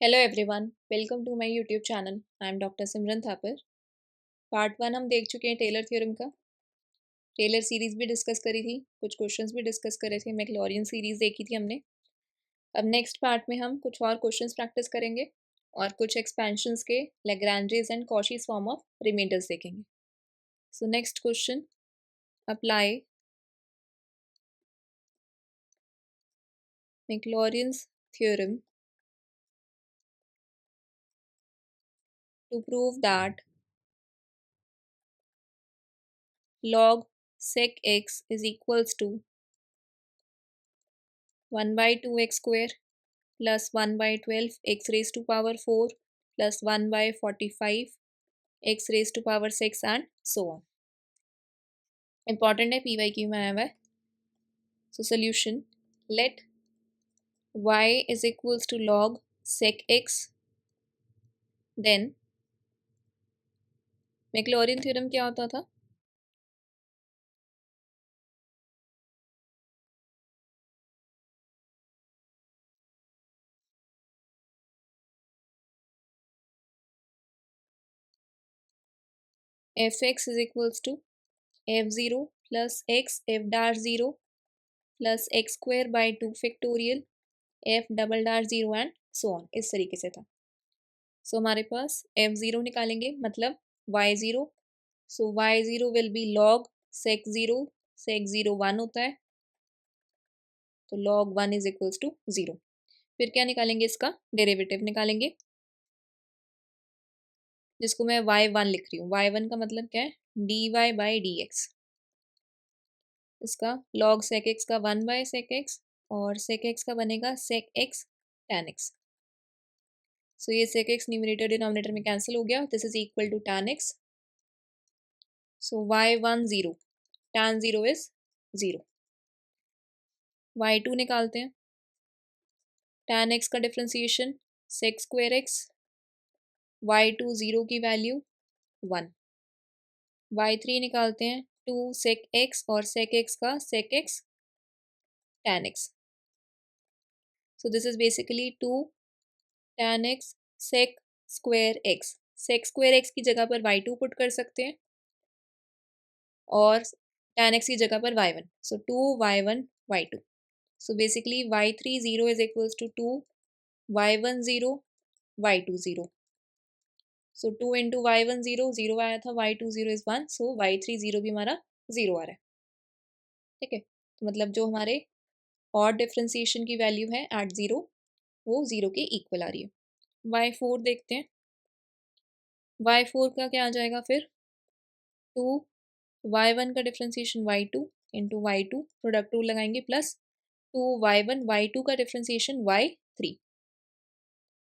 Hello everyone, welcome to my YouTube channel. I am doctor Simran Thapar. Part 1 हम देख चुके हैं टेलर थ्योरम का। टेलर सीरीज भी डिस्कस करी थी, कुछ क्वेश्चंस भी डिस्कस करे थे। मैक्लॉरिन सीरीज देखी थी हमने। अब नेक्स्ट पार्ट में हम कुछ और क्वेश्चंस प्रैक्टिस करेंगे और कुछ एक्सपेंशंस के Lagrange's and Cauchy's form of remainders देखेंगे। So next question, apply Maclaurin's theorem to prove that log sec x is equals to 1 by 2x square plus 1 by 12 x raised to power 4 plus 1 by 45 x raised to power 6 and so on. Important है PYQ में आया हुआ है. So solution, let y is equals to log sec x, then Maclaurin theorem क्या होता था? fx is equals to f0 plus x f dash 0 plus x square by 2 factorial f double dash 0 and so on. इस तरीके से था. So हमारे पास f0 निकालेंगे, मतलब y0. So y0 will be log sec 0. sec 0 1 होता है, तो log 1 is equals to 0. फिर क्या निकालेंगे? इसका डेरिवेटिव निकालेंगे, जिसको मैं y1 लिख रही हूँ. y1 का मतलब क्या है? dy by dx. इसका log sec x का 1 by sec x और sec x का बनेगा sec x tan x. So ये sec x न्यूमरेटर डिनोमिनेटर में कैंसिल हो गया. This is equal to tan x. So y1 0, tan 0 is 0. y2 निकालते हैं. tan x का differentiation sec square x, y2 0 की वैल्यू 1. y3 निकालते हैं 2 sec x और sec x का sec x tan x. So this is basically 2 tan x sec square x. sec square x की जगह पर y2 पुट कर सकते हैं और tan x की जगह पर y1. So 2y1 y2. So basically y3 0 is equals to 2, y1 0, y2 0. So 2 into y1 0, 0 आया था, y2 0 is 1, so y3 0 भी हमारा 0 आ रहा है. ठीक है, तो मतलब जो हमारे और डिफ्रेंसिएशन की वैल्यू है एट 0, वो 0 के इक्वल आ रही है. y4 देखते हैं. y4 का क्या आ जाएगा फिर? 2 y1 का differentiation y2 into y2, product rule लगाएंगे, प्लस 2 y1 y2 का differentiation y3.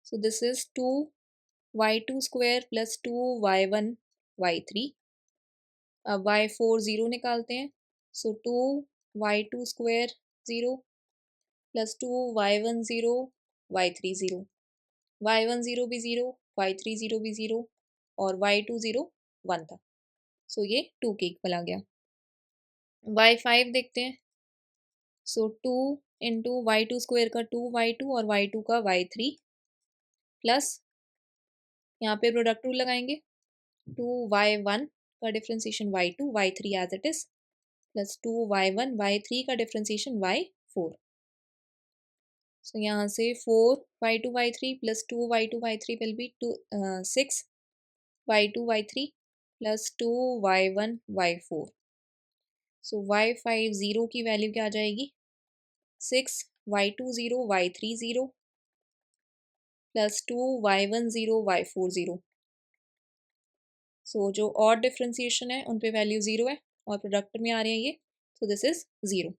So this is 2y2 square plus 2y1 y3. अब y4 0 निकालते हैं. So 2y2 square 0 plus 2y1 0 y3 0. y1 0 भी 0, y3 0 भी 0 और y2 0 1 था. So ये 2 के इक्वल आ गया. y5 देखते हैं. So 2 इंटू y2 स्क्वायर का 2y2 और y2 का y3 प्लस यहाँ पे प्रोडक्ट रूल लगाएंगे. 2y1 का differentiation y2 y3 as it is, plus 2y1 y3 का डिफ्रेंसिएशन y4. सो यहाँ से 4y2 y3 plus 2y2 y3 will be 6y2 y3 plus 2y1 y4. So y5 0 की value क्या आ जाएगी? 6y2 0 y3 0 plus 2y1 0 y4 0. सो जो और differentiation है उन पे वैल्यू 0 है और प्रोडक्ट में आ रहे हैं ये, सो दिस इज 0.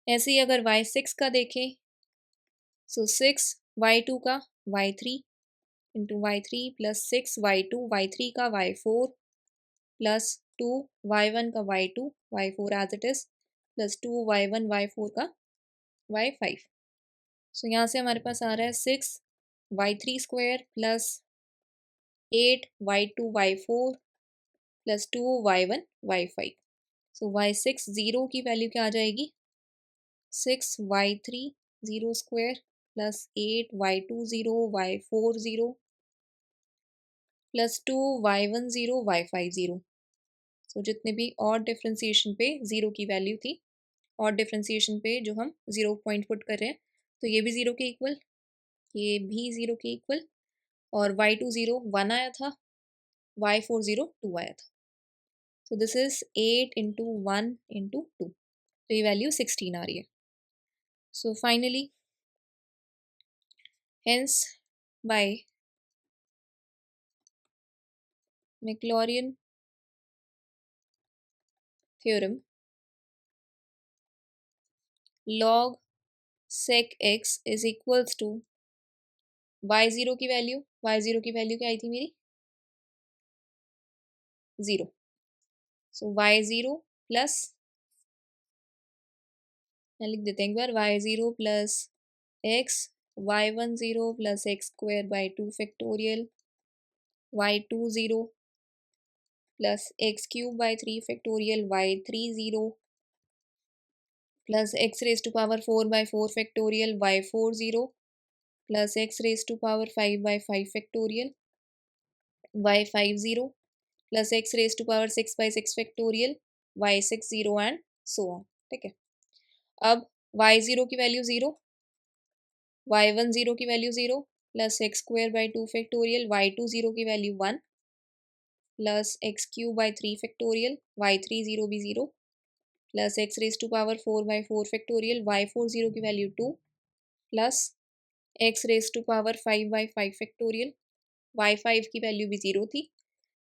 ऐसे ही अगर y6 का देखें, सो 6y2 का y3 into y3 plus 6y2 y3 का y4 प्लस 2y1 का y2 y4 as it is, plus 2y1 y4 का y5. सो यहाँ से हमारे पास आ रहा है 6y3 square plus 8y2 y4 plus 2y1 y5. सो y6 0 की वैल्यू क्या आ जाएगी? 6y3 0 square plus 8 y20 y40 plus 2 y10 y50। सो जितने भी और डिफ्रेंसिएशन पे ज़ीरो की वैल्यू थी, और डिफ्रेंसिएशन पे जो हम ज़ीरो पॉइंट पुट कर रहे हैं, तो ये भी ज़ीरो के इक्वल, ये भी ज़ीरो के इक्वल, और y20 1 आया था, y40 2 आया था। So this is 8 into 1 into 2, तो ये वैल्यू 16 आ रही है। So finally hence by Maclaurin theorem log sec x is equals to y0 की वैल्यू, y0 की वैल्यू क्या आई थी मेरी, 0। सो y0 प्लस, लिख देते हैं एक बार, y0 plus x, y10 plus x square by 2 factorial, y20 plus x cube by 3 factorial, y30 plus x raise to power 4 by 4 factorial, y40 plus x raise to power 5 by 5 factorial, y50 plus x raise to power 6 by 6 factorial, y60 and so on. ठीक है, अब y0 की value 0, y10 की value 0 plus x square by 2 factorial, y20 की value 1 plus x cube by 3 factorial, y30 भी 0 plus x raise to power 4 by 4 factorial, y40 की value 2 plus x raise to power 5 by 5 factorial, y5 की value भी 0 थी,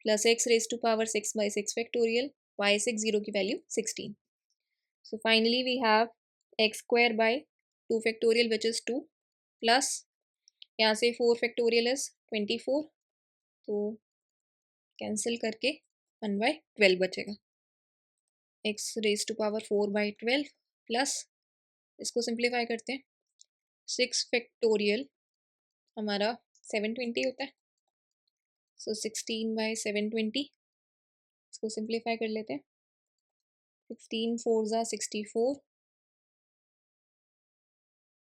plus x raise to power 6 by 6 factorial, y60 की value 16। So finally we have x square by 2 factorial which is 2 plus यहाँ से 4 factorial is 24, तो cancel करके 1/12 बचेगा, x raise to power 4/12 plus, इसको सिंप्लीफाई करते हैं, 6 फैक्टोरियल हमारा 720 होता है, सो 16/720, इसको सिंप्लीफाई कर लेते हैं, 16 4 ज़ा 64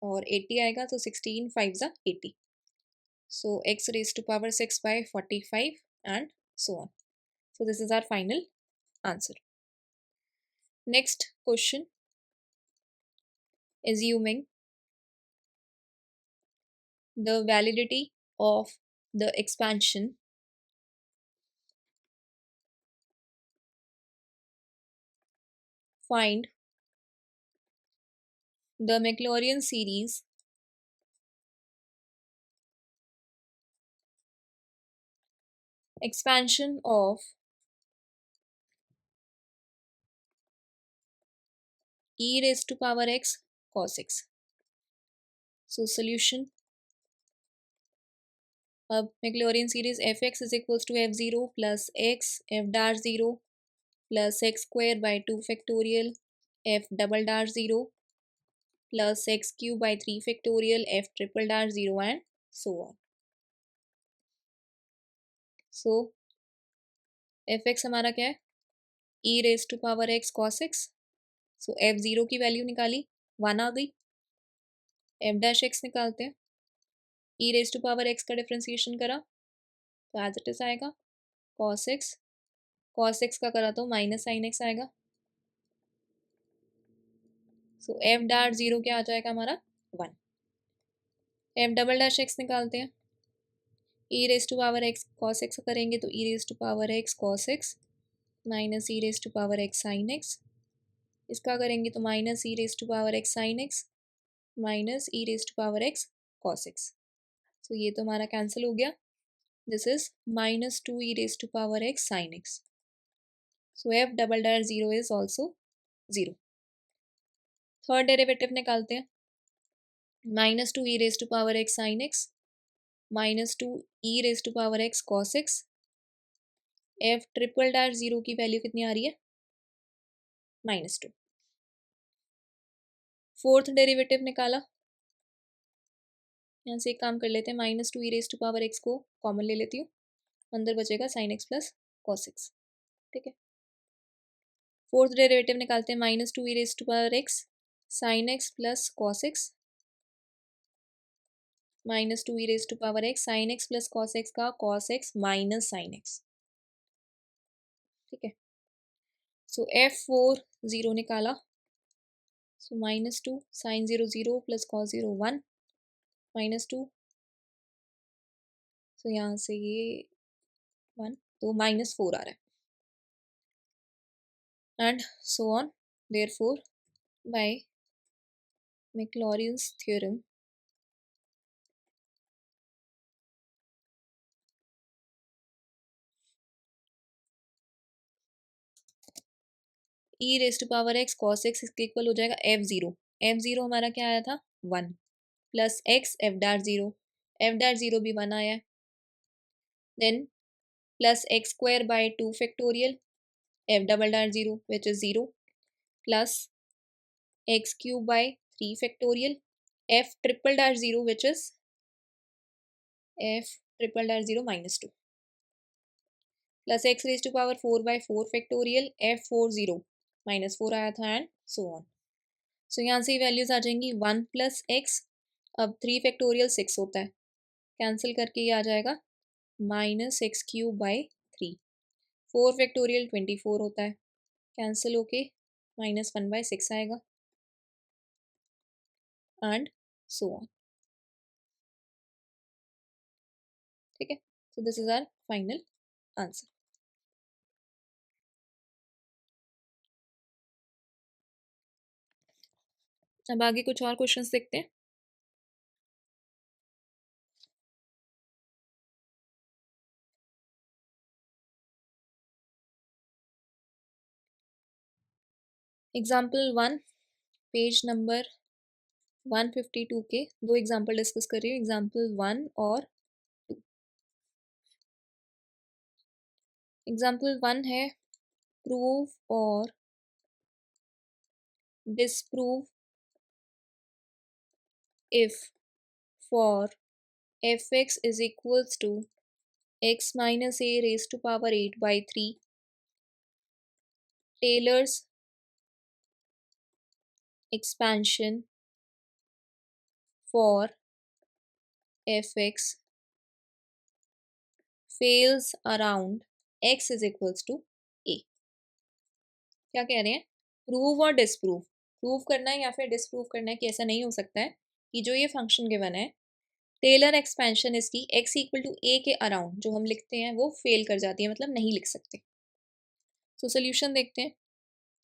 और 80 आएगा, तो 16 5 ज़ा 80, so x raise to power 6/45 and so on. So this is our final answer. Next question, assuming the validity of the expansion find the Maclaurin series expansion of e raised to power x cos x. So solution, अब Maclaurin series fx is equals to f0 plus x f dash 0 plus x square by 2 factorial f double dash 0 plus x cube by 3 factorial f triple dash 0 and so on. So fx हमारा क्या है, e raise to power x cos x, so f0 की value निकाली 1 आ गई, f dash x निकालते हैं, e raise to power x का differentiation करा तो एज इट इज आएगा cos x का करा तो माइनस साइन x आएगा, सो f डैश 0 क्या आ जाएगा हमारा 1, f डबल डैश x निकालते हैं, e raise to power x cos x करेंगे तो e raise to power x cos x minus e raise to power x sin x, इसका करेंगे तो minus e raise to power x sin x minus e raise to power x cos x, so ये तो हमारा cancel हो गया, this is minus 2 e raise to power x sin x, so f double dash 0 is also 0। Third derivative निकालते हैं, minus 2 e raise to power x sin x minus 2 e raise to power x cos x, f triple dash 0 की value कितनी आ रही है, -2। Fourth derivative निकाला, यहाँ से एक काम कर लेते हैं, minus 2 e raise to power x को कॉमन ले लेती हूँ, अंदर बचेगा sin x plus cos x। ठीक है, फोर्थ डेरिवेटिव निकालते हैं, minus 2 e raise to power x sin x plus cos x -2 e⁻x sin x plus cos x का cos x minus sin x। ठीक है, सो F4 0 निकाला, so -2 sin 0 0 plus cos 0 1 -2, सो यहाँ से ये 1 तो -4 आ रहा है and so on. Therefore by Maclaurin's theorem e⁻x cos x इसके इक्वल हो जाएगा F0। F0 हमारा क्या आया था 1 प्लस x f'0 भी 1 आया है, then plus x² 2 factorial f'0 which is 0 plus x³ 3 factorial f'0 which is f'0 -2 plus x⁴ factorial f'0 -4 आया था एंड सो ऑन। सो यहाँ से वैल्यूज आ जाएंगी 1 प्लस x, अब 3 फैक्टोरियल 6 होता है, कैंसिल करके ये आ जाएगा -x³ 3, 4 फैक्टोरियल 24 होता है, कैंसिल होके -1/6 आएगा एंड सो ऑन। ठीक है, so this is our final answer. अब आगे कुछ और क्वेश्चंस देखते हैं। एग्जाम्पल 1 पेज नंबर 152 के दो एग्जाम्पल डिस्कस कर रही हूँ, एग्जाम्पल 1 और 2। एग्जाम्पल 1 है प्रूव और disprove if for fx is equals to x minus a raised to power 8/3 Taylor's expansion for fx fails around x is equals to a। क्या कह रहे हैं, प्रूव और डिसप्रूव, प्रूव करना है या फिर डिसप्रूव करना है कि ऐसा नहीं हो सकता है कि जो ये फंक्शन गिवन है टेलर एक्सपेंशन इसकी x इक्वल टू a के अराउंड जो हम लिखते हैं वो फेल कर जाती है, मतलब नहीं लिख सकते। सो सोल्यूशन देखते हैं।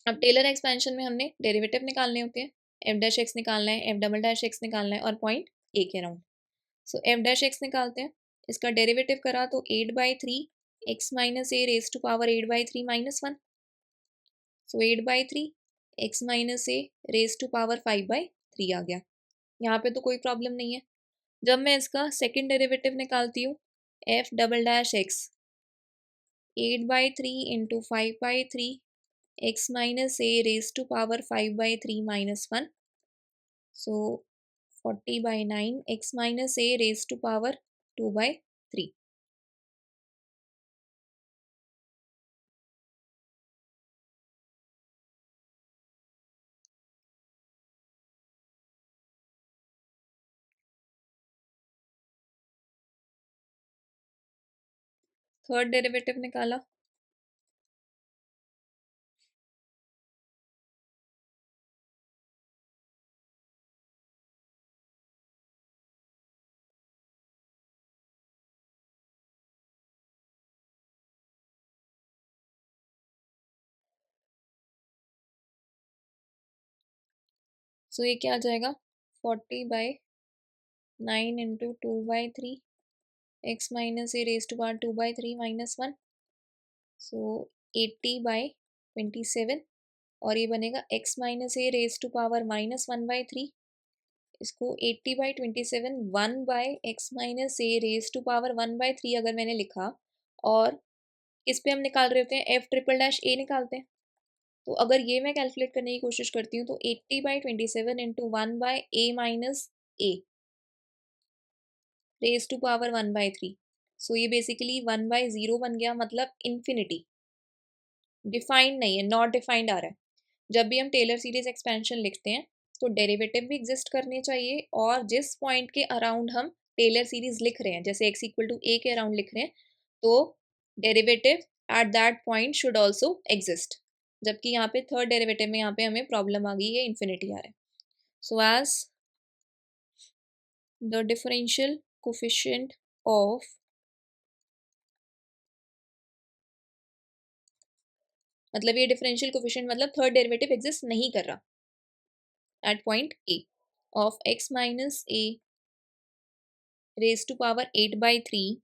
अब टेलर एक्सपेंशन में हमने डेरिवेटिव निकालने होते हैं, f'(x) निकालना है, f'(x) निकालना है और पॉइंट a के अराउंड। सो f'(x) निकालते हैं, इसका डेरिवेटिव करा तो 8/3 x minus a raise to power 8/3 -1, so 8/3 x minus a raise to power 5/3 आ गया। यहाँ पे तो कोई प्रॉब्लम नहीं है। जब मैं इसका सेकेंड डेरिवेटिव निकालती हूँ f'(x) 8/3 into 5/3 x minus a raise to power 5/3 -1, so 40/9 x minus a raise to power 2/3। Third derivative निकाला, सो ये क्या आ जाएगा 40/9 into 2/3 x minus a raise to power 2/3 -1, so 80/27 और ये बनेगा x minus a raise to power -1/3, इसको 80/27 1/x minus a raise to power 1/3 अगर मैंने लिखा, और इस पे हम निकाल रहे होते हैं f''a निकालते हैं, तो अगर ये मैं कैलकुलेट करने की कोशिश करती हूँ तो 80/27 into 1/a minus a raise to power 1/3, so ये बेसिकली 1/0 बन गया, मतलब इन्फिनिटी। डिफाइंड नहीं है, नॉट डिफाइंड आ रहा है। जब भी हम टेलर सीरीज एक्सपेंशन लिखते हैं तो डेरिवेटिव भी एग्जिस्ट करने चाहिए और जिस पॉइंट के अराउंड हम टेलर सीरीज लिख रहे हैं, जैसे x इक्वल टू a के अराउंड लिख रहे हैं, तो derivative at that point should also exist, जबकि यहाँ पे थर्ड डेरिवेटिव में यहाँ पे हमें प्रॉब्लम आ गई है, इन्फिनिटी आ रहा है. So as the differential coefficient of, मतलब ये डिफरेंशियल कोफिशिएंट मतलब थर्ड डेरिवेटिव एग्जिस्ट नहीं कर रहा at point a of x minus a raise to power 8/3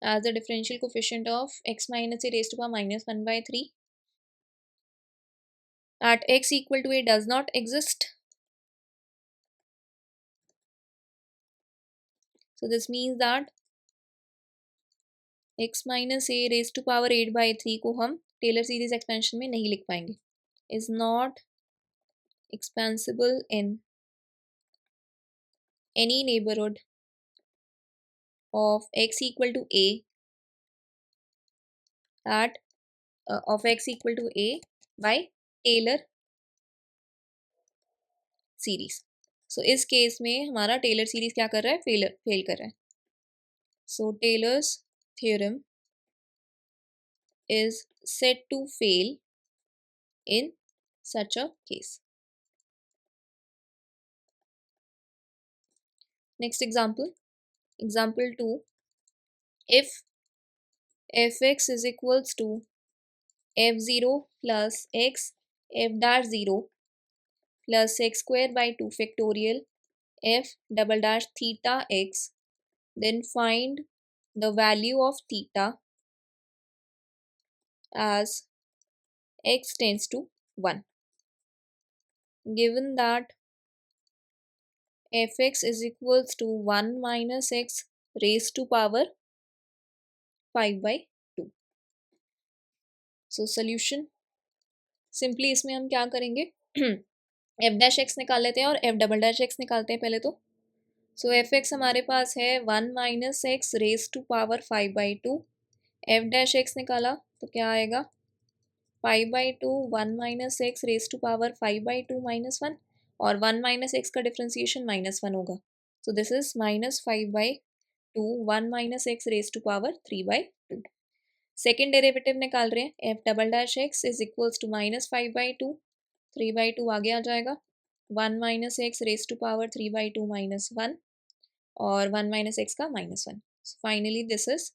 as the differential coefficient of x minus a raised to power minus 1/3 at x equal to a does not exist. So this means that x minus a raised to power 8/3 को हम Taylor series expansion में नहीं लिख पाएंगे, is not expansible in any neighborhood of x equal to a at of x equal to a by Taylor series. So इस case में हमारा Taylor series क्या कर रहा है, फेल कर रहा है. So Taylor's theorem is said to fail in such a case. Next example, example 2, if fx is equals to f0 plus x f dash 0 plus x square by 2 factorial f double dash theta x, then find the value of theta as x tends to 1. Given that fx is equals to 1 minus x raised to power 5/2. So solution simply इसमें हम क्या करेंगे, F dash x निकाल लेते हैं और F double dash x निकालते हैं पहले तो. सो एफ एक्स हमारे पास है 1 minus x raise to power 5/2. F dash x निकाला तो क्या आएगा, 5/2 1 minus x raise to power 5/2 -1, और 1 माइनस एक्स का डिफ्रेंसिएशन -1 होगा. So this is -5/2 1 minus x raise to power 3/2. Second derivative निकाल रहे हैं, f double dash x is equals to -5/2, 3/2 आगे आ जाएगा, 1 minus x raise to power 3/2 -1, और 1 माइनस एक्स का -1. Finally this is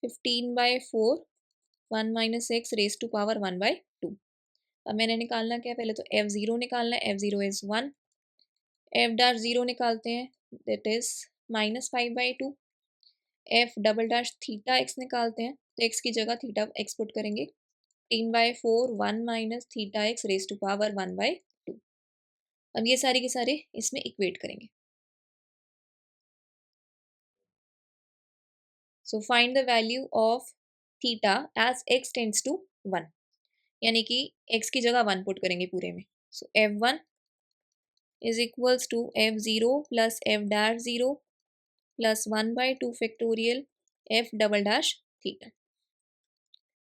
15/4 1 minus x raise to power 1/2. अब मैंने निकालना क्या है, पहले तो f0 निकालना है, f0 इज 1, f डैश 0 निकालते हैं, that is -5/2. F double dash theta x निकालते हैं, तो एक्स की जगह थीटा एक्स पुट करेंगे, 15/4 1 minus theta x raise to power 1/2. अब ये सारे के सारे इसमें इक्वेट करेंगे. So find the value of theta as x tends to 1, यानी कि एक्स की जगह 1 पुट करेंगे पूरे में. So f1 is equals to f0 plus f dash 0 plus 1/2 factorial f double dash theta.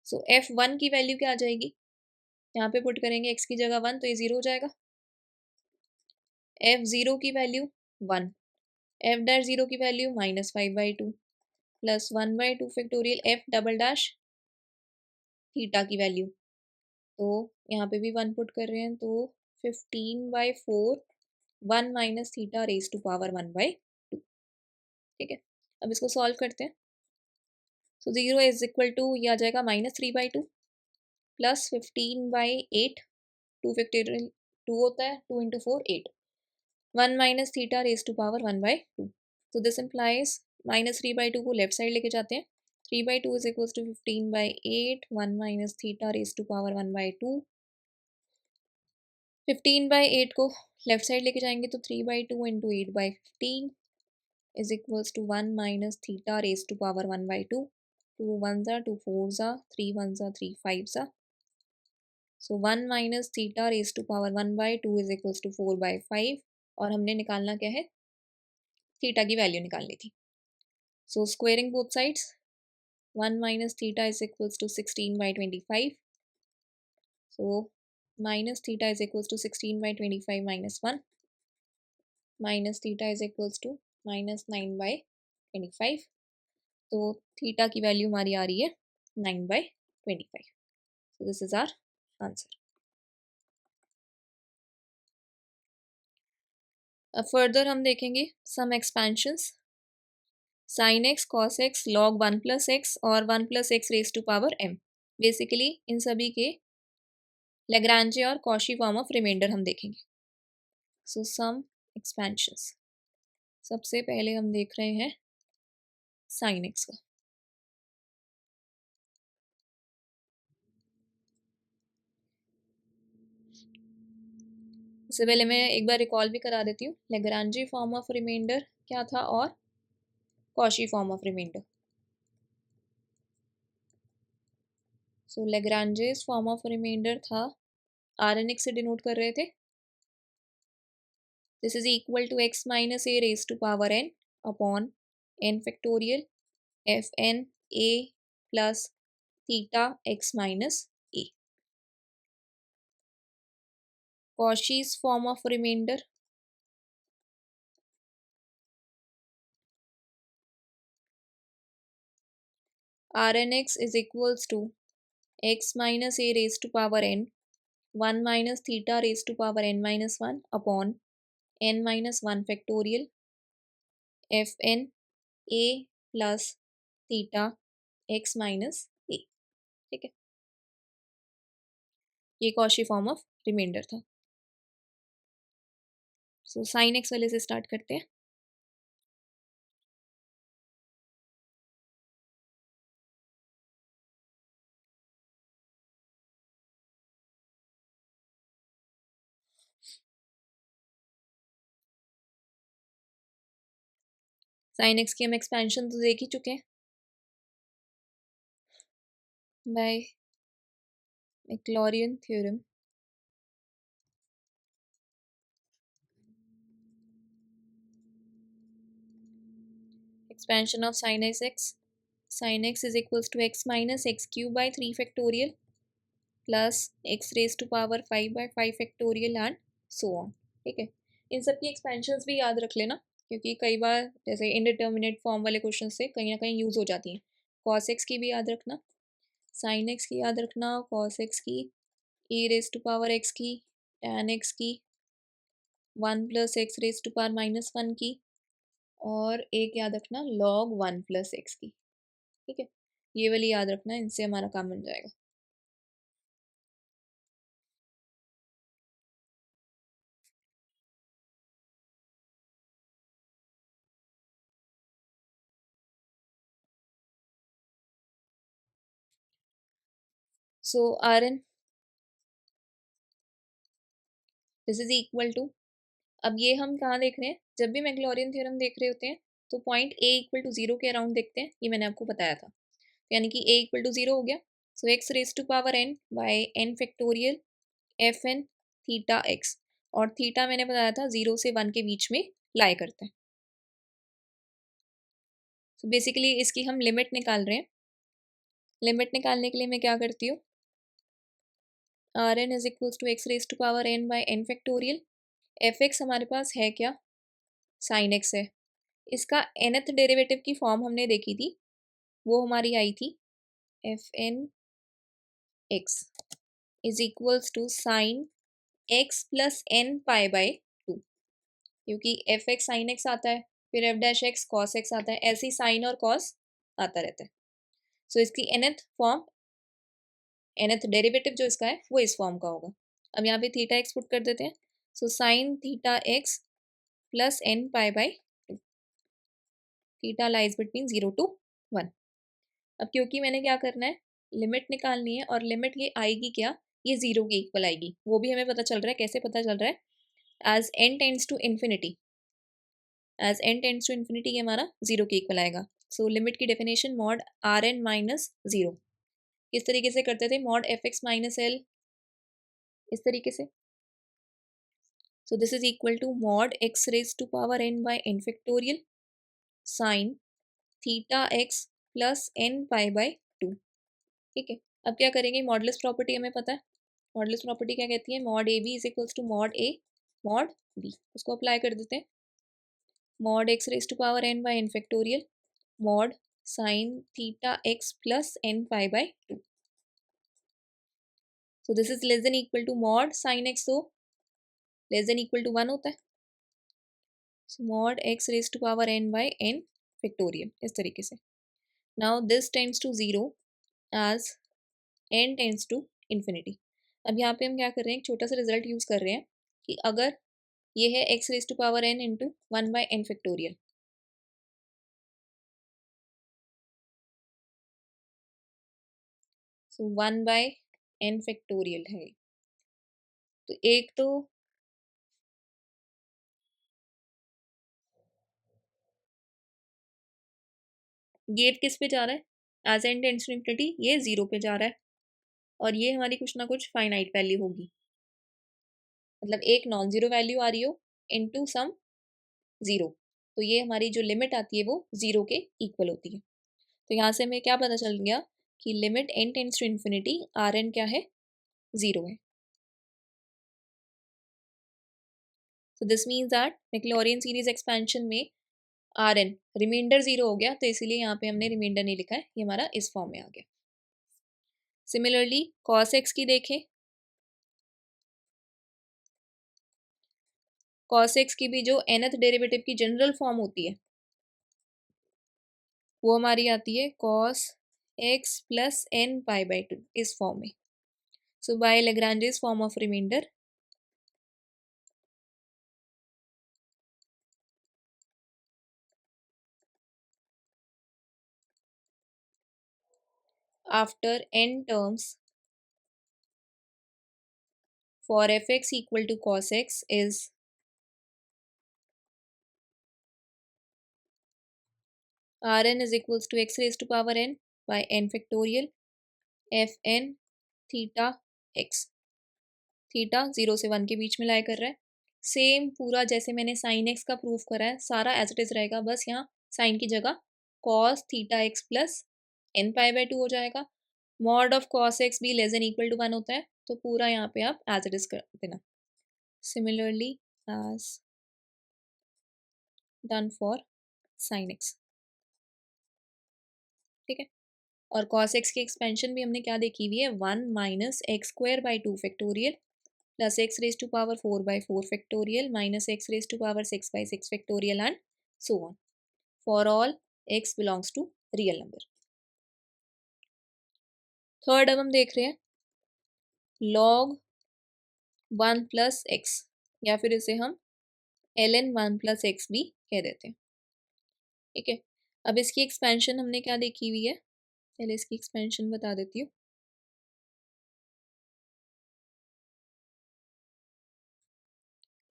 So f1 की वैल्यू क्या आ जाएगी, यहाँ पे पुट करेंगे x की जगह 1, तो ये 0 हो जाएगा. f0 की वैल्यू 1, f डैश 0 की value -5/2 plus 1/2 factorial f double dash theta की वैल्यू, तो यहाँ पे भी 1 पुट कर रहे हैं, तो 15/4 1 minus theta raise to power 1/2. ठीक है, अब इसको सॉल्व करते हैं. सो 0 इज इक्वल टू, ये आ जाएगा -3/2 प्लस 15/8, 2 फैक्टोरियल 2 होता है, 2 into 4 8, 1 minus theta raise to power 1/2. तो दिस इम्प्लाइज -3/2 को लेफ्ट साइड लेके जाते हैं, 3/2 is equal to 15/8, 1 minus theta raise to power 1/2. 15/8 को लेफ्ट साइड लेके जाएंगे तो 3/2 into 8/15 is equals to 1 minus theta raise to power 1/2. 2 1 ज़ा 2 4 ज़ा 3 1 ज़ा 3 5 ज़ा. So 1 minus theta raise to power 1/2 is equals to 4/5, और हमने निकालना क्या है, थीटा की वैल्यू निकालनी थी. So squaring both sides, 1 minus theta is equals to 16/25. So minus theta is equals to 16/25 -1. Minus theta is equals to -9/25। तो theta की वैल्यू हमारी आ रही है 9/25। So this is our answer. अब फर्दर हम देखेंगे some expansions. Sine x, cos x, log 1+x और 1+x raise to power m। Basically इन सभी के लैग्रांजे और कॉशी फॉर्म ऑफ रिमाइंडर हम देखेंगे। सो सम एक्सपेंशंस, सबसे पहले हम देख रहे हैं साइन एक्स का। इससे पहले मैं एक बार रिकॉल भी करा देती हूँ, लैग्रांजे फॉर्म ऑफ रिमाइंडर क्या था और Cauchy form of remainder. So Lagrange's form of remainder था, आर एन एक्स से डिनोट कर रहे थे। This is equal to x minus a raise to power n upon n factorial F N A plus theta x minus a। Cauchy's form of remainder, Rnx is equals to x minus a raised to power n 1 minus theta raised to power n minus 1 upon n minus 1 factorial fn a plus theta x minus a। ठीक है, ये Cauchy form of remainder था। So sine x वाले से start करते हैं। Sine x की हम एक्सपेंशन तो देख ही चुके हैं by Maclaurin theorem. Expansion of sin x is equals to x minus x cube by 3 factorial plus x raised to power 5 by 5 factorial and so on। ठीक है, इन सब की एक्सपेंशंस भी याद रख लेना, क्योंकि कई बार जैसे इनडिटर्मिनेट फॉर्म वाले क्वेश्चन से कहीं ना कहीं यूज हो जाती हैं। cos x की भी याद रखना, sin x की याद रखना, cos x की, e raised to power x की, tan x की, 1 plus x raised to power -1 की, और एक याद रखना log 1 plus x की। ठीक है, ये वाली याद रखना, इनसे हमारा काम बन जाएगा। So R n this is equal to, अब ये हम कहाँ देख रहे हैं, जब भी मैक्लॉरिन थ्योरम देख रहे होते हैं तो पॉइंट ए इक्वल टू 0 के अराउंड देखते हैं, ये मैंने आपको बताया था। यानी कि ए इक्वल टू 0 हो गया, so x raise to power n by n factorial F n theta x, और थीटा मैंने बताया था 0 से 1 के बीच में लाई करता है। सो बेसिकली इसकी हम लिमिट निकाल रहे हैं। लिमिट निकालने के लिए मैं क्या करती हूँ, r n is equals to x raise to power n by n factorial, f x हमारे पास है क्या, साइन एक्स है। इसका nth डेरिवेटिव की फॉर्म हमने देखी थी, वो हमारी आई थी f n x is equals to sine x plus n pi by 2, क्योंकि एफ एक्स साइन एक्स आता है, फिर f dash x cos x आता है, ऐसे ही साइन और कॉस आता रहता है। सो इसकी nth फॉर्म, nth डेरिवेटिव जो इसका है वो इस फॉर्म का होगा। अब यहाँ पे थीटा एक्स पुट कर देते हैं, so sine theta x plus n pi by 2, theta lies between 0 to 1। अब क्योंकि मैंने क्या करना है, लिमिट निकालनी है, और लिमिट ये आएगी क्या, ये 0 के इक्वल आएगी। वो भी हमें पता चल रहा है, कैसे पता चल रहा है, as n tends to infinity, as n tends to infinity ये हमारा 0 के इक्वल आएगा। सो लिमिट की definition mod r n minus 0, किस तरीके से करते थे, mod f x minus l, इस तरीके से। So this is equal to mod x raise to power n by n factorial sine theta x plus n pi by 2। ठीक है, अब क्या करेंगे, मॉडुलस प्रॉपर्टी हमें पता है, मॉडुलस प्रॉपर्टी क्या कहती है, mod a b is equals to mod a mod b, उसको अप्लाई कर देते हैं। Mod x raise to power n by n factorial mod sine theta x plus n pi by two. So this is less than equal to mod sine x, तो less than equal to 1 होता है. So mod x raise to power n by n factorial इस तरीके से. Now this tends to zero as n tends to infinity. अब यहाँ पे हम क्या कर रहे हैं, एक छोटा सा रिजल्ट यूज कर रहे हैं कि अगर ये है x raise to power n into 1 by n factorial, so 1 by n factorial है. तो एक तो गेट किस पे जा रहा है, as n tends to infinity ये जीरो पे जा रहा है, और ये हमारी कुछ ना कुछ फाइनाइट वैल्यू होगी, मतलब एक नॉन जीरो वैल्यू आ रही हो इनटू सम जीरो, तो ये हमारी जो लिमिट आती है वो जीरो के इक्वल होती है. तो यहाँ से हमें क्या पता चल गया कि limit n tends to infinity R n क्या है, जीरो है. So this means that Maclaurin series expansion में आर एन रिमाइंडर जीरो हो गया, तो इसीलिए यहाँ पे हमने रिमाइंडर नहीं लिखा है, ये हमारा इस फॉर्म में आ गया. सिमिलरली कॉस एक्स की देखें, कॉस एक्स की भी जो nth डेरिवेटिव की जनरल फॉर्म होती है वो हमारी आती है cos x plus n pi by two इस फॉर्म में. So by Lagrange's form of remainder after n terms for fx equal to cos x is Rn is equals to x raised to power n by n factorial fn theta x. Theta 0 से 1 के बीच में लाई कर रहा है. Same पूरा जैसे मैंने sine x का प्रूफ करा है सारा एज इट इज रहेगा, बस यहाँ साइन की जगह cos theta x plus n pi by two हो जाएगा. मॉड ऑफ कॉस एक्स भी लेस देन इक्वल टू 1 होता है, तो पूरा यहाँ पे आप एज इट इज कर देना. Similarly as done for sine x. ठीक है. और कॉस एक्स की एक्सपेंशन भी हमने क्या देखी हुई है, 1 minus x square by two factorial plus x raise to power 4 by 4 factorial minus x raise to power 6 by 6 factorial and so on for all x belongs to real number. Third अब हम देख रहे हैं log 1 plus x, या फिर इसे हम ln 1 plus x भी कह देते हैं. ठीक है. अब इसकी एक्सपेंशन हमने क्या देखी हुई है, पहले इसकी एक्सपेंशन बता देती हूँ.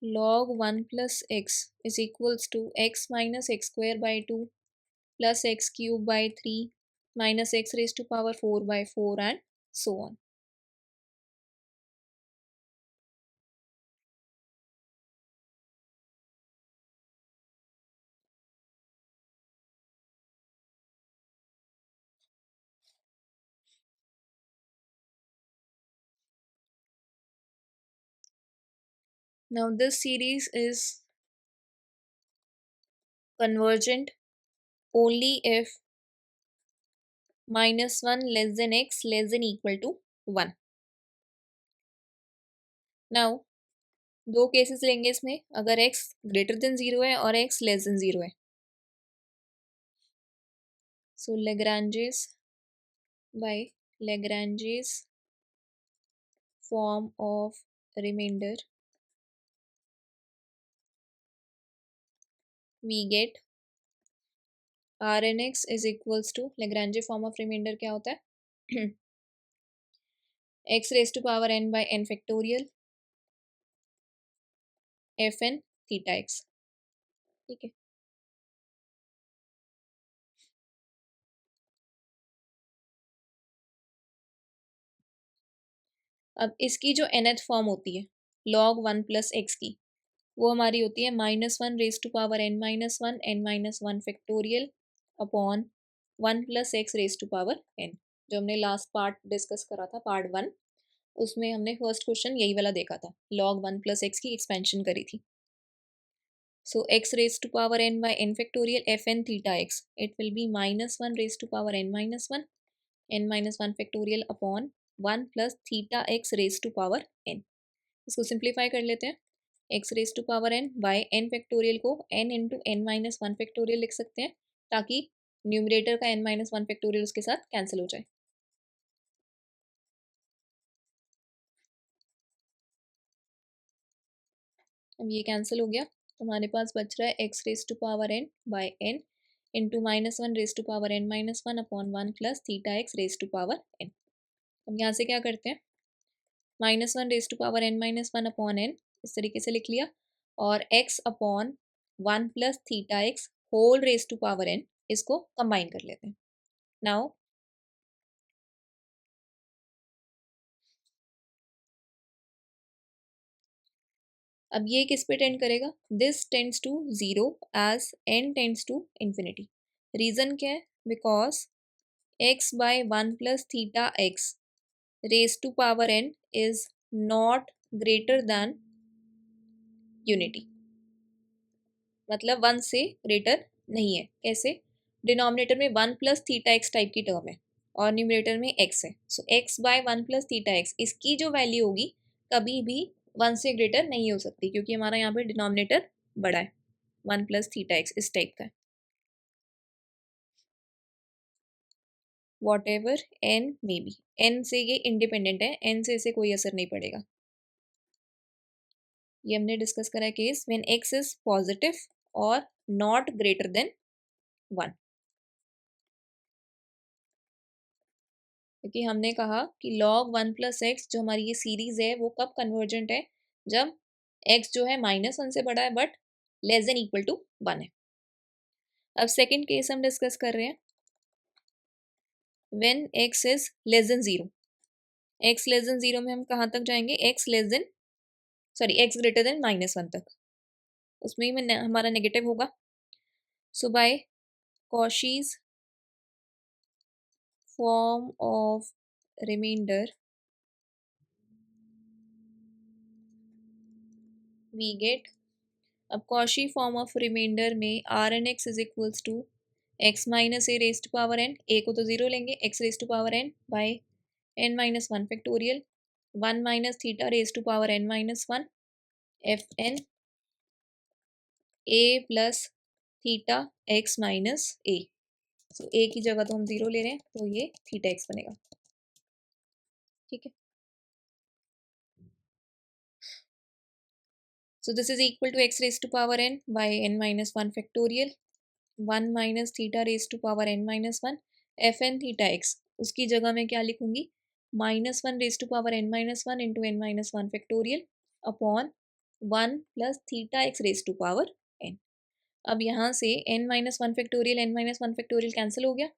log 1 plus x is equals to x minus x square by 2 plus x cube by 3 minus x raised to power 4 by 4 and so on. Now this series is convergent only if minus 1 less than x less than equal to 1. Now दो cases लेंगे इसमें, अगर x greater then 0 है और x less then 0 है. So Lagrange's by Lagrange's form of remainder we get Rnx is equals to Lagrange form of remainder क्या होता है x raised to power n by n factorial fn theta x. ठीक है. अब इसकी जो nth form होती है log 1 प्लस एक्स की, वो हमारी होती है minus one raise to power n minus one factorial upon 1 plus x raise to power n. जो हमने लास्ट पार्ट डिस्कस करा था पार्ट 1, उसमें हमने फर्स्ट क्वेश्चन यही वाला देखा था, log 1 प्लस एक्स की एक्सपेंशन करी थी. So x raised to power n by n factorial fn theta x, it will be minus 1 raised to power n minus 1, n minus 1 factorial upon 1 plus theta x raised to power n. इसको simplify कर लेते हैं. x raise to power n by n factorial को n into n minus one factorial लिख सकते हैं ताकि numerator का n माइनस वन फैक्टोरियल उसके साथ कैंसिल हो जाए. अब ये कैंसिल हो गया तो हमारे पास बच रहा है x raise to power n by n into minus one raise to power n minus one upon one plus theta x raise to power n. अब यहाँ से क्या करते हैं, minus one raise to power n minus one upon n इस तरीके से लिख लिया और x upon one plus theta x whole raise to power n इसको कंबाइन कर लेते हैं. नाउ अब ये किस पे टेंड करेगा, this tends to zero as n tends to infinity. Reason क्या है, because x by one plus theta x raise to power n is not greater than unity, मतलब वन से ग्रेटर नहीं है. कैसे, डिनोमिनेटर में one plus theta x type की term है और न्यूमरेटर में x है. So x by one plus theta x इसकी जो वैल्यू होगी कभी भी वन से ग्रेटर नहीं हो सकती क्योंकि हमारा यहाँ पे डिनोमिनेटर बड़ा है, वन प्लस थीटा एक्स इस टाइप का है. Whatever n may be, n से ये इंडिपेंडेंट है, एन से इसे कोई असर नहीं पड़ेगा. ये हमने डिस्कस करा है case when x is positive और नॉट ग्रेटर देन वन. क्योंकि हमने कहा कि log वन प्लस एक्स जो हमारी ये सीरीज है वो कब कन्वर्जेंट है, जब x जो है माइनस वन से बड़ा है but less than equal to one है. अब सेकेंड केस हम डिस्कस कर रहे हैं when x is less than zero. x less than zero में हम कहाँ तक जाएंगे, x less than x greater than minus one तक, उसमें ही हमारा नेगेटिव होगा. So by Cauchy's form of remainder we get, अब Cauchy फॉर्म ऑफ रिमाइंडर में R N x is equals to x minus A raise to power n, a को तो zero लेंगे, x raise to power n by n minus one factorial one minus theta raise to power n minus one f N A plus theta x minus a. So a की जगह तो हम zero ले रहे हैं तो ये थीटा एक्स बनेगा. ठीक है, so this is equal to x raised to power n by n minus 1 factorial 1 minus theta raised to power n minus 1 fn theta x. उसकी जगह मैं क्या लिखूंगी, minus one raise to power n minus one into n minus one factorial upon one plus theta x raise to power n. अब यहाँ से n minus one factorial n minus one factorial cancel हो गया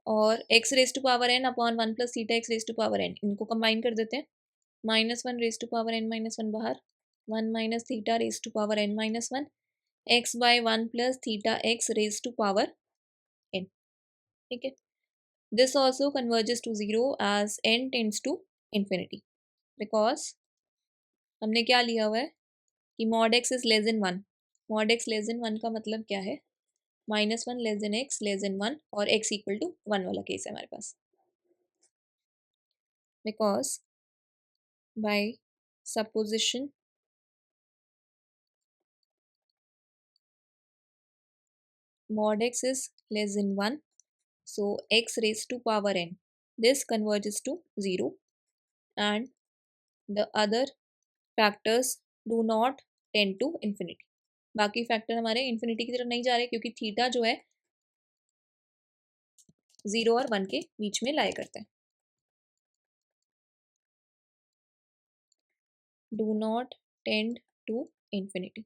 और x raise to power n upon one plus theta x raise to power n इनको combine कर देते हैं. Minus one raise to power n minus one बाहर, one minus theta raise to power n minus one x by one plus theta x raise to power n. ठीक है, this also converges to zero as n tends to infinity because हमने क्या लिया हुआ है कि mod x is less than one. Mod x less than one का मतलब क्या है, minus one less than x less than one और एक्स इक्वल टू वन वाला केस है हमारे पास. Because by supposition mod x is less than 1, so x raised to power n, this converges to 0 and the other factors do not tend to infinity. बाकी factor हमारे infinity की तरफ नहीं जा रहे क्योंकि थीटा जो है 0 और 1 के बीच में लाई करते हैं. do not tend to infinity.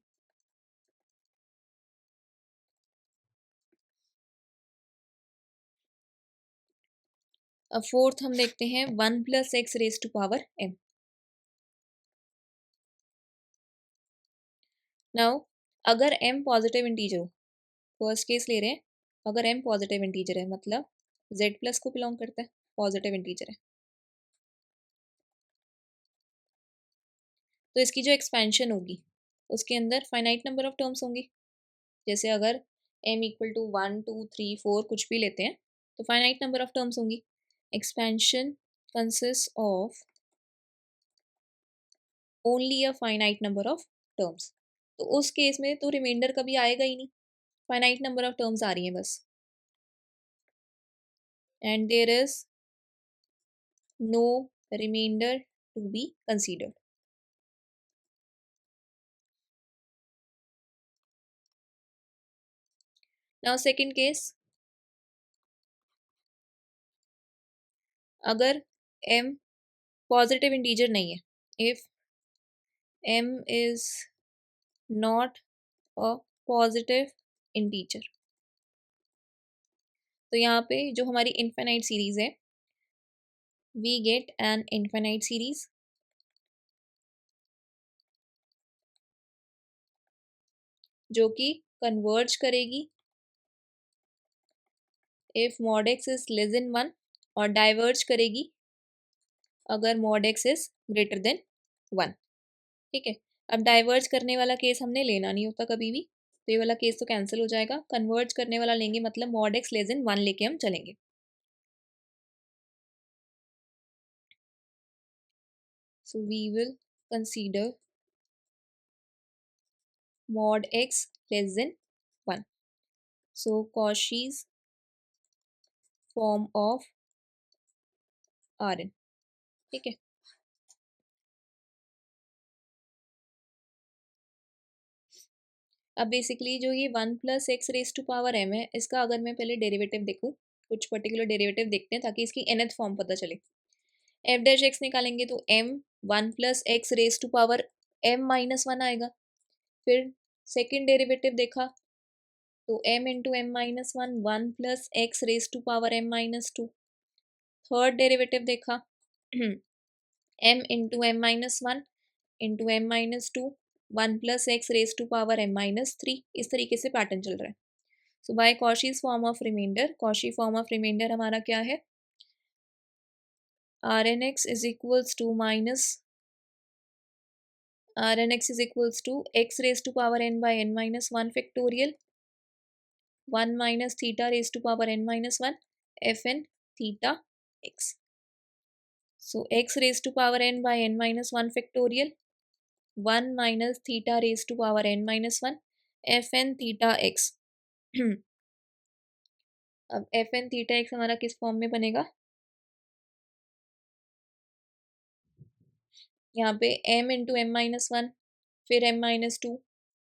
अब फोर्थ हम देखते हैं one plus x raise to power m. Now अगर m पॉजिटिव इंटीजर हो, फर्स्ट केस ले रहे हैं, अगर m पॉजिटिव इंटीजर है मतलब z प्लस को बिलोंग करता है, पॉजिटिव इंटीजर है, तो इसकी जो एक्सपेंशन होगी उसके अंदर फाइनाइट नंबर ऑफ टर्म्स होंगी। जैसे अगर m इक्वल टू 1 2 3 4 कुछ भी लेते हैं तो फाइनाइट नंबर ऑफ टर्म्स होंगी। Expansion consist of only a finite number of terms. तो उस केस में तो रिमाइंडर कभी आएगा ही नहीं, फाइनाइट नंबर ऑफ टर्म्स आ रही हैं बस। And there is no reminder to be considered. Now second case, अगर m पॉजिटिव इंटीजर नहीं है, if m is not a positive integer, तो यहाँ पे जो हमारी इनफाइनाइट सीरीज है, we get an infinite series जो कि कन्वर्ज करेगी if mod x is less than 1 और डाइवर्ज करेगी अगर mod x is greater than 1। ठीक है, अब डाइवर्ज करने वाला केस हमने लेना नहीं होता कभी भी, तो ये वाला केस तो कैंसिल हो जाएगा। कन्वर्ज करने वाला लेंगे, मतलब mod x लेस देन 1 लेके हम चलेंगे। So we will consider mod x less than 1. So Cauchy's form of Rn। ठीक है, अब बेसिकली जो ये 1 plus x raise to power m है, इसका अगर मैं पहले डेरिवेटिव देखूँ, कुछ पर्टिकुलर डेरिवेटिव देखते हैं ताकि इसकी nth फॉर्म पता चले। f डैश एक्स निकालेंगे तो m 1 plus x raise to power m minus 1 आएगा। फिर सेकेंड डेरिवेटिव देखा तो m into m minus 1 1 plus x raise to power m minus 2। Third derivative देखा m into m minus 1 into m minus 2 1 plus x raise to power m minus 3। इस तरीके से pattern चल रहा है। So by Cauchy's form of remainder, Cauchy form of reminder हमारा क्या है, r N x is equals to minus r N x is equals to x raise to power n by n minus 1 factorial 1 minus theta raise to power n minus 1 f n theta x. So x raise to power n by n minus 1 factorial 1 minus theta raise to power n minus 1 f n theta x. अब f n theta x हमारा किस form में बनेगा, यहाँ पे m into m minus 1 फिर m minus 2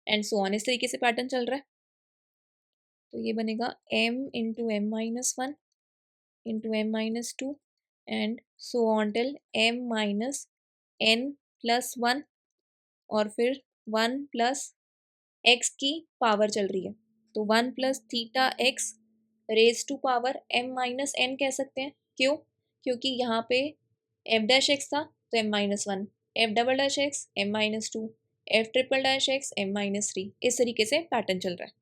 and so on, इस तरीके से पैटर्न चल रहा है। तो ये बनेगा m into m minus 1 into m minus 2 and so on till m minus n plus 1 और फिर 1 प्लस x की पावर चल रही है, तो 1 plus theta x raise to power m minus n कह सकते हैं। क्यों, क्योंकि यहाँ पे f डैश एक्स था तो m minus 1, f double dash x m minus 2, f triple dash x m minus 3। इस तरीके से पैटर्न चल रहा है।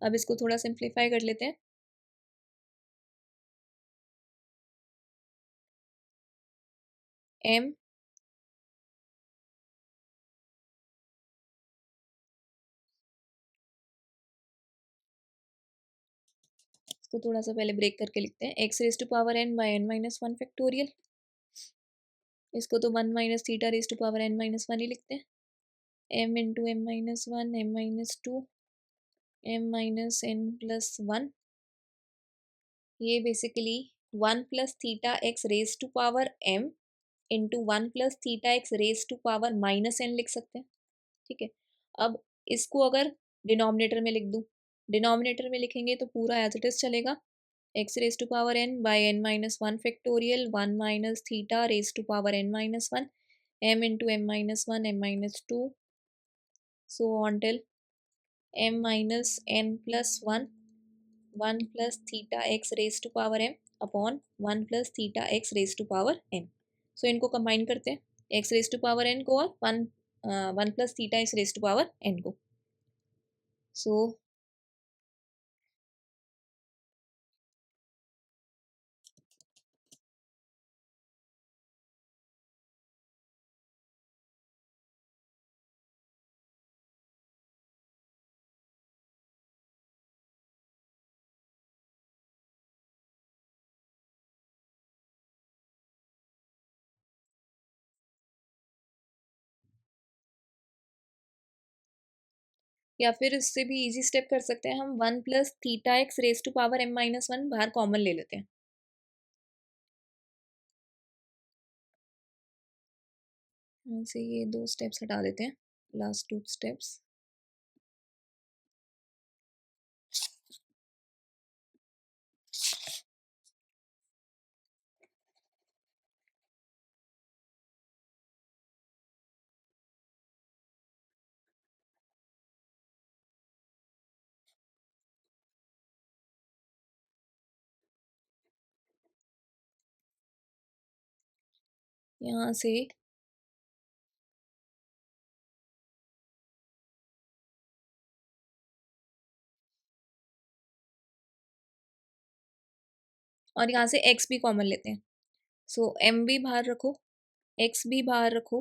अब इसको थोड़ा सिंप्लीफाई कर लेते हैं। m इसको थोड़ा सा पहले ब्रेक करके लिखते हैं, x raise to power n by n minus 1 factorial, इसको तो 1 minus theta raise to power n minus 1 ही लिखते हैं, m into m minus 1 m minus 2 m minus n plus 1। ये basically 1 plus theta x raise to power m into 1 plus theta x raise to power minus n लिख सकते हैं। ठीक है, अब इसको अगर डिनोमिनेटर में लिख दूँ, डिनोमिनेटर में लिखेंगे तो पूरा एज इट इज चलेगा, x raise to power n by n minus 1 factorial 1 minus theta raise to power n minus 1 m into m minus 1 m minus 2 so on till m minus n plus 1 1 plus theta x raise to power m upon 1 plus theta x raise to power n। So इनको combine करते हैं, x raise to power n को और 1 plus theta x raise to power n को। सो या फिर इससे भी इजी स्टेप कर सकते हैं हम, 1 + θ x raise to power m-1 बाहर कॉमन ले लेते हैं। यहाँ से ये 2 स्टेप्स हटा देते हैं, लास्ट 2 स्टेप्स। यहाँ से और यहाँ से x भी कॉमन लेते हैं। सो m भी बाहर रखो, x भी बाहर रखो,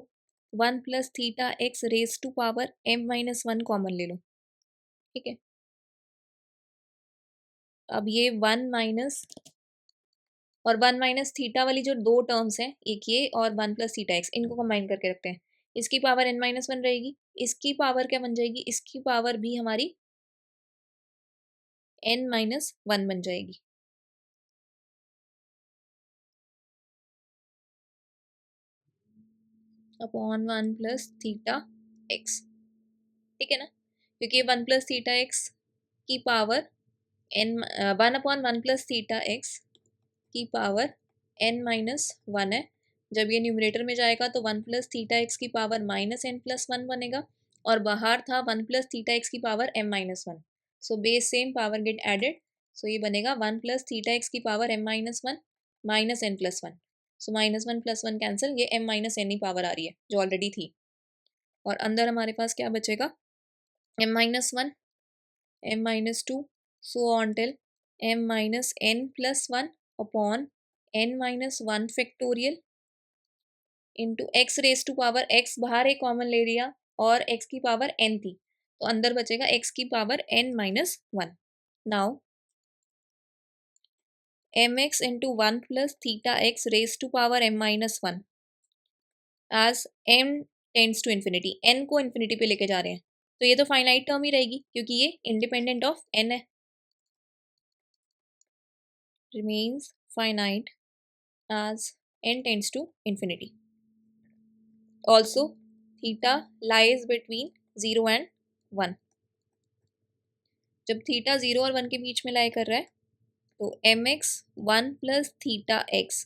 1 + θ x raise to power m-1 common ले लो। ठीक है, अब ये 1 माइनस और 1 - θ वाली जो 2 टर्म्स हैं, एक ये और 1 + θ x, इनको कंबाइन करके रखते हैं। इसकी पावर n-1 रहेगी, इसकी पावर क्या बन जाएगी, इसकी पावर भी हमारी n-1 बन जाएगी। अपॉन 1 + θ x, ठीक है ना, क्योंकि 1 + θ x की पावर n 1/1 + θ x की पावर n-1 है। जब ये न्यूमरेटर में जाएगा तो 1 + θ x की पावर -n+1 बनेगा, और बाहर था 1 + θ x की power m-1। So base same, power get added. So ये बनेगा 1 + θ x की पावर m-1 -n+1। सो -1 + 1 कैंसिल, ये m-n ही पावर आ रही है जो ऑलरेडी थी। और अंदर हमारे पास क्या बचेगा, m-1, m-2, so on till m-n+1 upon n-1 factorial into x raise to power x, बाहर एक कॉमन ले लिया और x की पावर n थी, तो अंदर बचेगा x की पावर n-1। Now mx into 1 + θx raise to power m-1 as m tends to infinity, n को इन्फिनिटी पे लेके जा रहे हैं, तो ये तो फाइनाइट टर्म ही रहेगी क्योंकि ये इंडिपेंडेंट ऑफ n है, remains finite as n tends to infinity. Also, theta lies between 0 and 1. जब थीटा 0 और 1 के बीच में लाई कर रहा है तो mx 1 + θx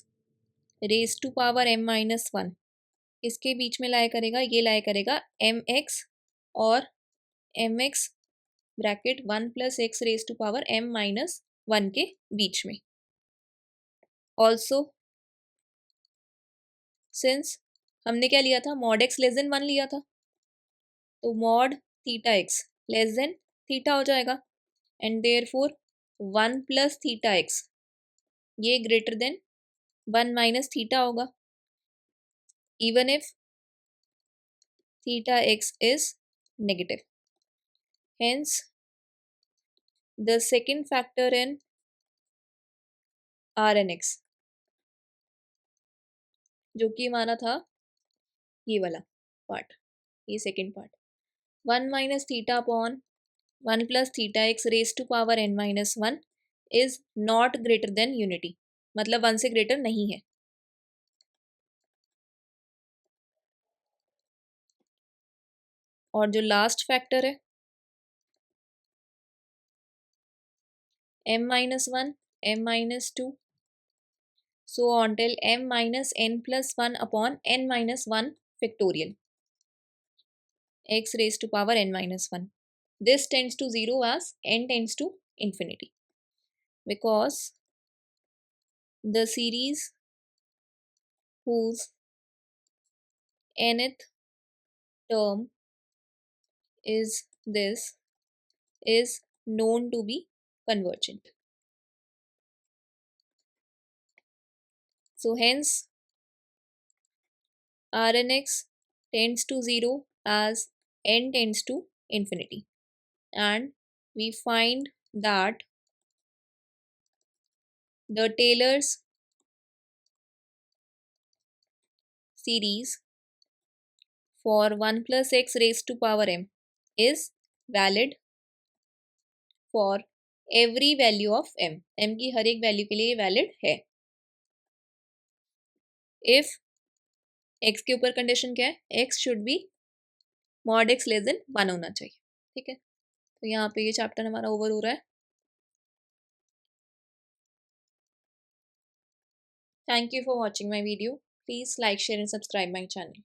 raise to power m-1 इसके बीच में लाई करेगा, ये लाई करेगा mx और mx bracket 1 + x raise to power m-1 के बीच में। ऑल्सो सिंस हमने क्या लिया था, मॉड x लेस देन 1 लिया था, तो mod θx less than theta हो जाएगा, एंड देयरफॉर 1 + θx ये ग्रेटर देन 1 - θ होगा, even if θx is negative. Hence the second factor in Rnx, जो कि हमारा था ये वाला पार्ट, ये second part, 1 - θ upon 1 + θx raise to power n-1 is not greater than unity, मतलब 1 से ग्रेटर नहीं है। और जो लास्ट फैक्टर है m-1, m-2, so on till m-n+1 upon n-1 factorial x raised to power n-1. This tends to 0 as n tends to infinity, because the series whose nth term is this is known to be convergent. So hence Rnx tends to 0 as n tends to infinity, and we find that the Taylor's series for 1 + x raised to power m is valid for every value of m की हर एक value के लिए valid है। If x के ऊपर condition क्या है, x should be mod x less than 1 होना चाहिए। ठीक है, तो यहाँ पे ये चैप्टर हमारा ओवर हो रहा है। Thank you for watching my video. Please like share and subscribe my channel.